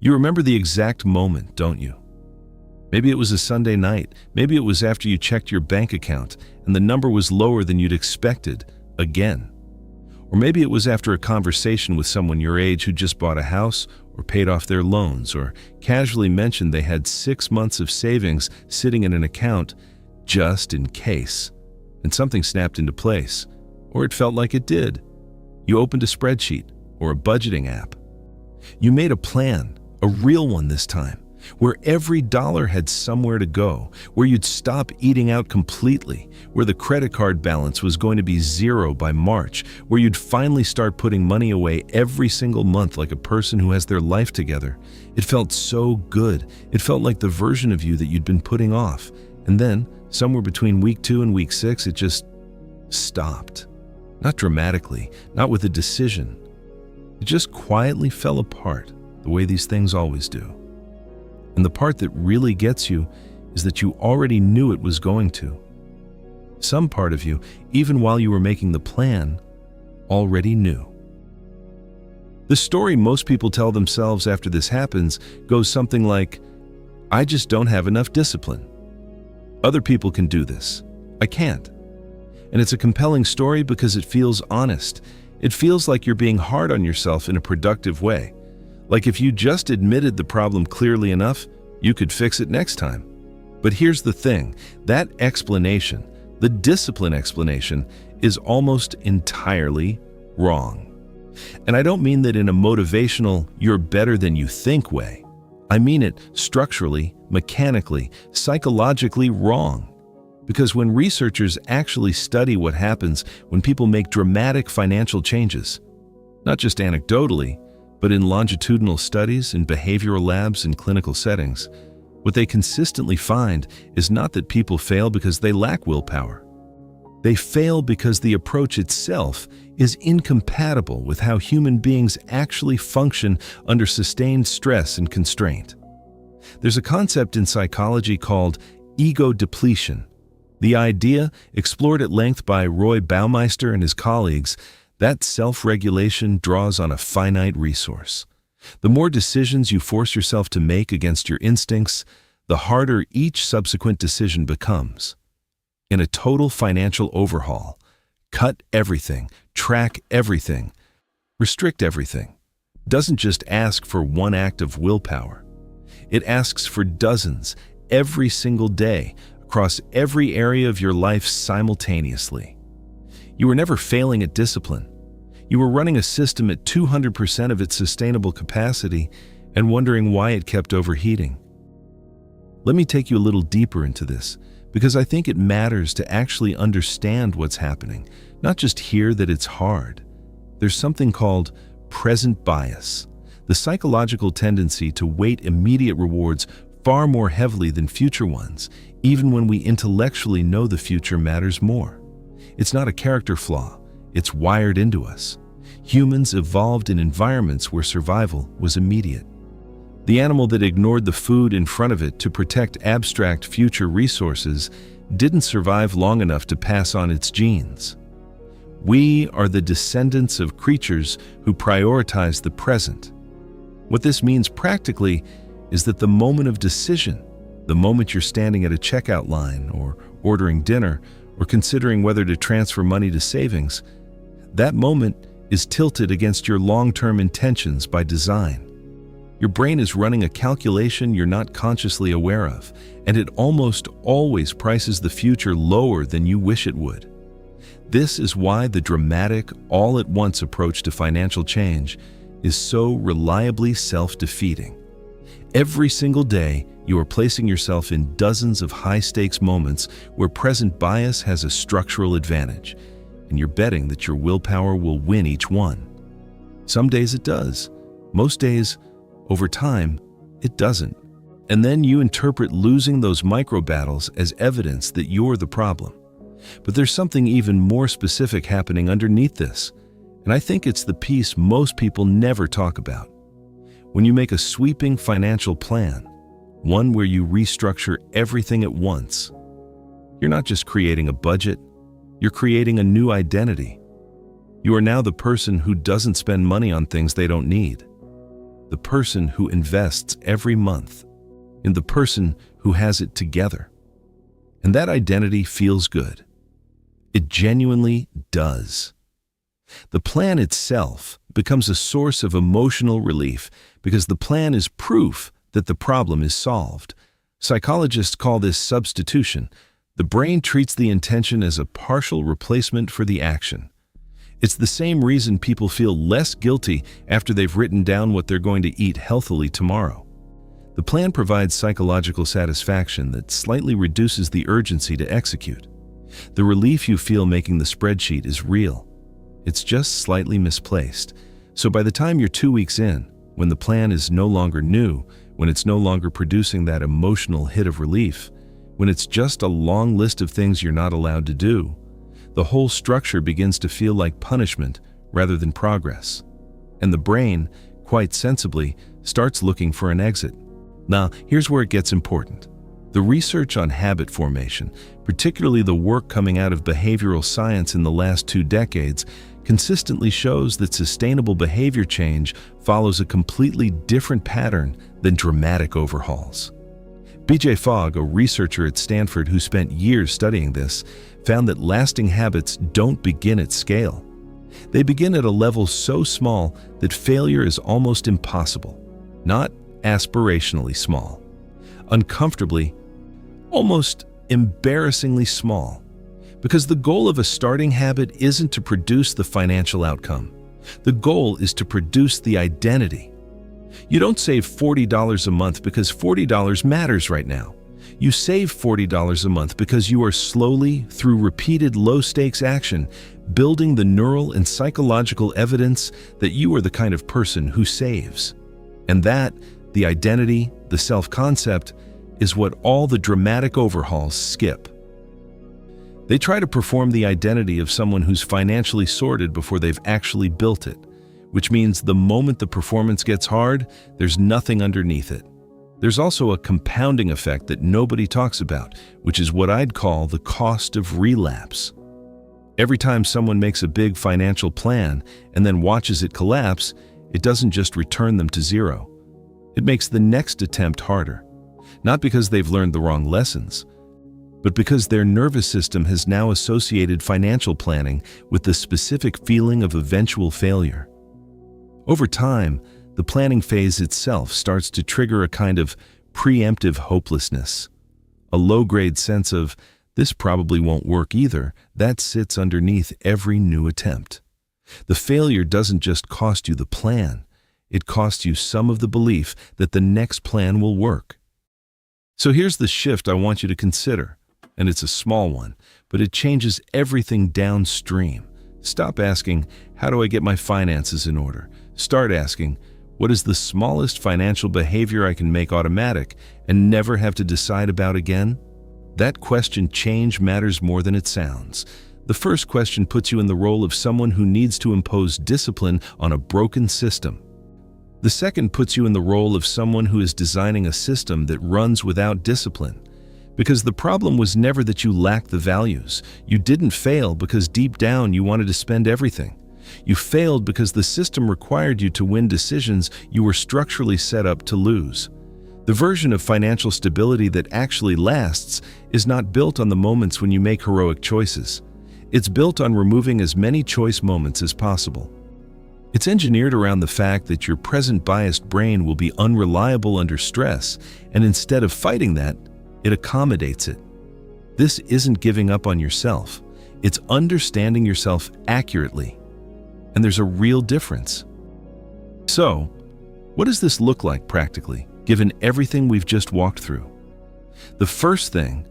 You remember the exact moment, don't you? Maybe it was a Sunday night. Maybe it was after you checked your bank account and the number was lower than you'd expected again. Or maybe it was after a conversation with someone your age who just bought a house or paid off their loans or casually mentioned they had 6 months of savings sitting in an account just in case. And something snapped into place, or it felt like it did. You opened a spreadsheet or a budgeting app. You made a plan, a real one this time, where every dollar had somewhere to go, where you'd stop eating out completely, where the credit card balance was going to be zero by March, where you'd finally start putting money away every single month like a person who has their life together. It felt so good. It felt like the version of you that you'd been putting off. And then, somewhere between week 2 and week 6, it just stopped. Not dramatically, not with a decision. It just quietly fell apart, the way these things always do. And the part that really gets you is that you already knew it was going to. Some part of you, even while you were making the plan, already knew. The story most people tell themselves after this happens goes something like, "I just don't have enough discipline. Other people can do this. I can't." And it's a compelling story because it feels honest. It feels like you're being hard on yourself in a productive way. Like if you just admitted the problem clearly enough, you could fix it next time. But here's the thing, that explanation, the discipline explanation, is almost entirely wrong. And I don't mean that in a motivational, you're better than you think way. I mean it structurally, mechanically, psychologically wrong. Because when researchers actually study what happens when people make dramatic financial changes, not just anecdotally, but in longitudinal studies, in behavioral labs, and clinical settings, what they consistently find is not that people fail because they lack willpower. They fail because the approach itself is incompatible with how human beings actually function under sustained stress and constraint. There's a concept in psychology called ego depletion. The idea, explored at length by Roy Baumeister and his colleagues, that self-regulation draws on a finite resource. The more decisions you force yourself to make against your instincts, the harder each subsequent decision becomes. In a total financial overhaul, cut everything, track everything, restrict everything, doesn't just ask for one act of willpower. It asks for dozens, every single day, across every area of your life simultaneously. You were never failing at discipline. You were running a system at 200% of its sustainable capacity and wondering why it kept overheating. Let me take you a little deeper into this, because I think it matters to actually understand what's happening, not just hear that it's hard. There's something called present bias, the psychological tendency to weight immediate rewards far more heavily than future ones, even when we intellectually know the future matters more. It's not a character flaw, it's wired into us. Humans evolved in environments where survival was immediate. The animal that ignored the food in front of it to protect abstract future resources didn't survive long enough to pass on its genes. We are the descendants of creatures who prioritize the present. What this means practically is that the moment of decision, the moment you're standing at a checkout line or ordering dinner or considering whether to transfer money to savings, that moment is tilted against your long-term intentions by design. Your brain is running a calculation you're not consciously aware of, and it almost always prices the future lower than you wish it would. This is why the dramatic, all-at-once approach to financial change is so reliably self-defeating. Every single day, you are placing yourself in dozens of high-stakes moments where present bias has a structural advantage, and you're betting that your willpower will win each one. Some days it does. Most days, over time, it doesn't. And then you interpret losing those micro-battles as evidence that you're the problem. But there's something even more specific happening underneath this, and I think it's the piece most people never talk about. When you make a sweeping financial plan, one where you restructure everything at once, you're not just creating a budget, you're creating a new identity. You are now the person who doesn't spend money on things they don't need. the person who invests every month, in the person who has it together. And that identity feels good. It genuinely does. The plan itself becomes a source of emotional relief because the plan is proof that the problem is solved. Psychologists call this substitution. The brain treats the intention as a partial replacement for the action. It's the same reason people feel less guilty after they've written down what they're going to eat healthily tomorrow. The plan provides psychological satisfaction that slightly reduces the urgency to execute. The relief you feel making the spreadsheet is real. It's just slightly misplaced. So by the time you're 2 weeks in, when the plan is no longer new, when it's no longer producing that emotional hit of relief, when it's just a long list of things you're not allowed to do, the whole structure begins to feel like punishment rather than progress. And the brain, quite sensibly, starts looking for an exit. Now, here's where it gets important. The research on habit formation, particularly the work coming out of behavioral science in the last 2 decades, consistently shows that sustainable behavior change follows a completely different pattern than dramatic overhauls. B.J. Fogg, a researcher at Stanford who spent years studying this, found that lasting habits don't begin at scale. They begin at a level so small that failure is almost impossible, not aspirationally small, uncomfortably, almost embarrassingly small. Because the goal of a starting habit isn't to produce the financial outcome. The goal is to produce the identity. You don't save $40 a month because $40 matters right now. You save $40 a month because you are slowly, through repeated low-stakes action, building the neural and psychological evidence that you are the kind of person who saves. And that, the identity, the self-concept, is what all the dramatic overhauls skip. They try to perform the identity of someone who's financially sorted before they've actually built it, which means the moment the performance gets hard, there's nothing underneath it. There's also a compounding effect that nobody talks about, which is what I'd call the cost of relapse. Every time someone makes a big financial plan and then watches it collapse, it doesn't just return them to zero. It makes the next attempt harder, not because they've learned the wrong lessons, but because their nervous system has now associated financial planning with the specific feeling of eventual failure. Over time, the planning phase itself starts to trigger a kind of preemptive hopelessness, a low-grade sense of, this probably won't work either, that sits underneath every new attempt. The failure doesn't just cost you the plan, it costs you some of the belief that the next plan will work. So here's the shift I want you to consider. And it's a small one, but it changes everything downstream. Stop asking, how do I get my finances in order? Start asking, what is the smallest financial behavior I can make automatic and never have to decide about again? That question change matters more than it sounds. The first question puts you in the role of someone who needs to impose discipline on a broken system. The second puts you in the role of someone who is designing a system that runs without discipline. Because the problem was never that you lacked the values. You didn't fail because deep down you wanted to spend everything. You failed because the system required you to win decisions you were structurally set up to lose. The version of financial stability that actually lasts is not built on the moments when you make heroic choices. It's built on removing as many choice moments as possible. It's engineered around the fact that your present biased brain will be unreliable under stress, and instead of fighting that, it accommodates it. This isn't giving up on yourself. It's understanding yourself accurately. And there's a real difference. So, what does this look like practically, given everything we've just walked through? The first thing,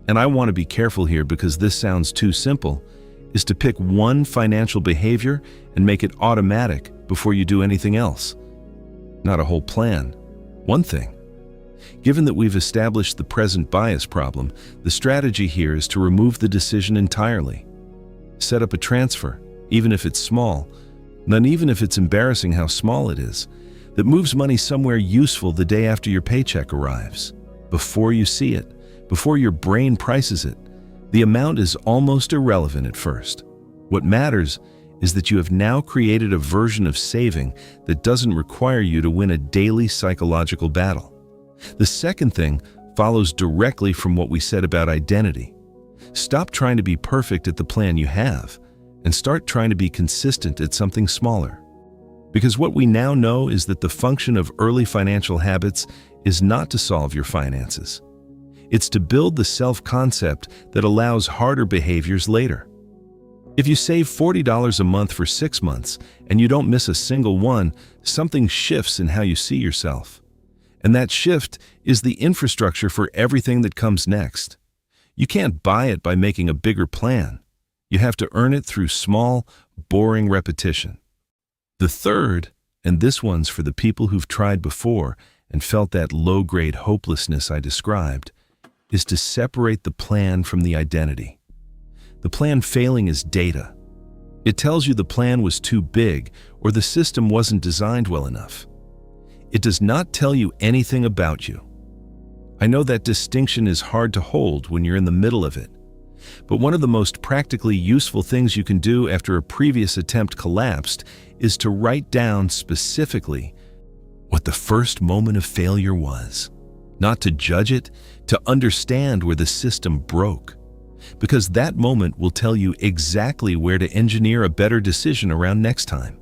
and I want to be careful here because this sounds too simple, is to pick one financial behavior and make it automatic before you do anything else. Not a whole plan. One thing. Given that we've established the present bias problem, the strategy here is to remove the decision entirely. Set up a transfer, even if it's small, and even if it's embarrassing how small it is, that moves money somewhere useful the day after your paycheck arrives. Before you see it, before your brain prices it, the amount is almost irrelevant at first. What matters is that you have now created a version of saving that doesn't require you to win a daily psychological battle. The second thing follows directly from what we said about identity. Stop trying to be perfect at the plan you have and start trying to be consistent at something smaller. Because what we now know is that the function of early financial habits is not to solve your finances. It's to build the self-concept that allows harder behaviors later. If you save $40 a month for 6 months and you don't miss a single one, something shifts in how you see yourself. And that shift is the infrastructure for everything that comes next. You can't buy it by making a bigger plan. You have to earn it through small, boring repetition. The third, and this one's for the people who've tried before and felt that low-grade hopelessness I described, is to separate the plan from the identity. The plan failing is data. It tells you the plan was too big or the system wasn't designed well enough. It does not tell you anything about you. I know that distinction is hard to hold when you're in the middle of it, but one of the most practically useful things you can do after a previous attempt collapsed is to write down specifically what the first moment of failure was. Not to judge it, to understand where the system broke. Because that moment will tell you exactly where to engineer a better decision around next time.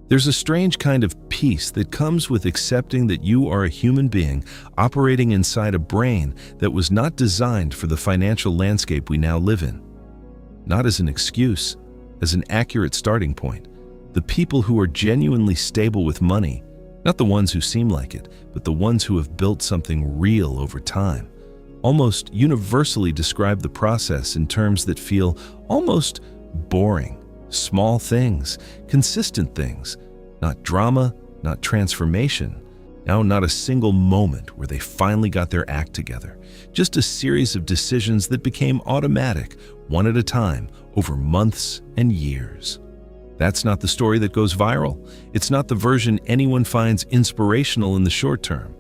There's a strange kind of peace that comes with accepting that you are a human being operating inside a brain that was not designed for the financial landscape we now live in. Not as an excuse, as an accurate starting point. The people who are genuinely stable with money, not the ones who seem like it, but the ones who have built something real over time, almost universally describe the process in terms that feel almost boring. Small things, consistent things, not drama, not transformation. Now, not a single moment where they finally got their act together. Just a series of decisions that became automatic, one at a time, over months and years. That's not the story that goes viral. It's not the version anyone finds inspirational in the short term.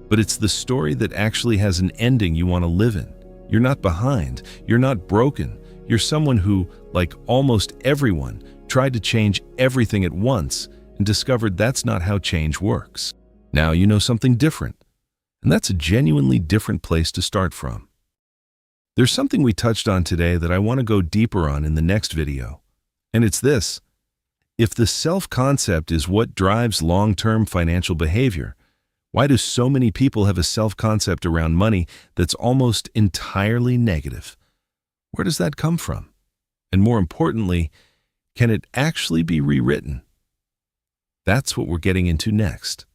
But it's the story that actually has an ending you want to live in. You're not behind. You're not broken. You're someone who, like almost everyone, tried to change everything at once and discovered that's not how change works. Now you know something different, and that's a genuinely different place to start from. There's something we touched on today that I want to go deeper on in the next video, and it's this. If the self-concept is what drives long-term financial behavior, why do so many people have a self-concept around money that's almost entirely negative? Where does that come from? And more importantly, can it actually be rewritten? That's what we're getting into next.